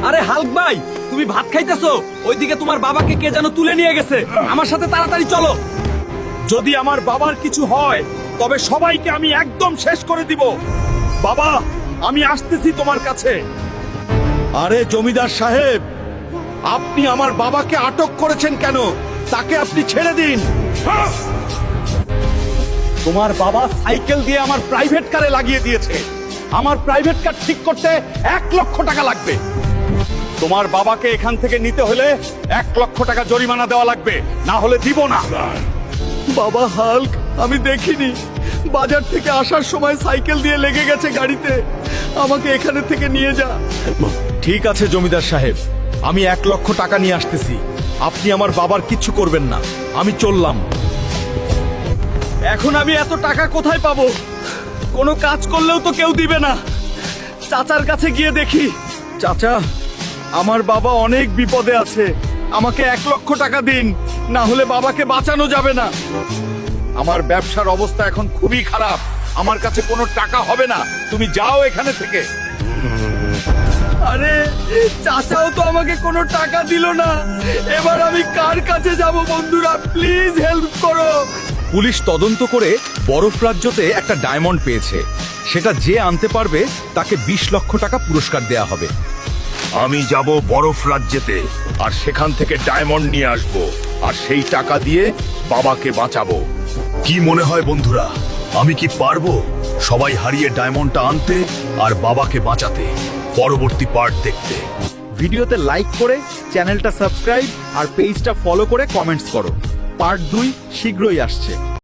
আরে হাল্ক ভাই, তুমি ভাত খাইতেছো, ওইদিকে তোমার বাবাকে কে যেন তুলে নিয়ে গেছে। আমার সাথে তাড়াতাড়ি চলো। যদি আমার বাবার কিছু হয় তবে সবাইকে আমি একদম শেষ করে দিব। বাবা, আমি আসতেছি তোমার কাছে। আরে জমিদার সাহেব, আপনি আমার বাবাকে আটক করেছেন কেন? তাকে আপনি ছেড়ে দিন। তোমার বাবা সাইকেল দিয়ে আমার প্রাইভেট কারে লাগিয়ে দিয়েছে। আমার প্রাইভেট কার ঠিক করতে 1,00,000 টাকা লাগবে। তোমার বাবাকে এখান থেকে নিতে হলে 1,00,000 টাকা জরিমানা দেওয়া লাগবে, না হলে দিব না। বাবা হাল্ক, আমি দেখিনি। বাজার থেকে আসার সময় সাইকেল দিয়ে লেগে গেছে গাড়িতে। আমাকে এখানে থেকে নিয়ে যা। ঠিক আছে জমিদার সাহেব, আমি 1,00,000 টাকা নিয়ে আসতেছি। আপনি আমার বাবার কিচ্ছু করবেন না। আমি চললাম। এখন আমি এত টাকা কোথায় পাবো? কোনো কাজ করলেও তো কেউ দিবে না। চাচার কাছে গিয়ে দেখি। চাচা, আমার বাবা অনেক বিপদে আছে। আমাকে 1,00,000 টাকা দিন, না হলে বাবাকে বাঁচানো যাবে না। আমার ব্যবসার অবস্থা এখন খুবই খারাপ। আমার কাছে কোনো টাকা হবে না। তুমি যাও এখানে থেকে। আরে চাচাও তো আমাকে কোনো টাকা দিল না। এবার আমি কার কাছে যাব? বন্ধুরা, প্লিজ হেল্প করো। পুলিশ তদন্ত করে বরফ রাজ্যতে একটা ডায়মন্ড পেয়েছে। সেটা যে আনতে পারবে তাকে 20,00,000 টাকা পুরস্কার দেয়া হবে। আমি যাব বরফ রাজ্যেতে, আর সেখান থেকে ডায়মন্ড নিয়ে আসব, আর সেই টাকা দিয়ে বাবাকে বাঁচাবো। কি মনে হয় বন্ধুরা, আমি কি পারবো সবাই হারিয়ে ডায়মন্ডটা আনতে আর বাবাকে বাঁচাতে? পরবর্তী পার্ট দেখতে ভিডিওতে লাইক করে চ্যানেলটা সাবস্ক্রাইব আর পেজটা ফলো করে কমেন্টস করো। পার্ট 2 শীঘ্রই আসছে।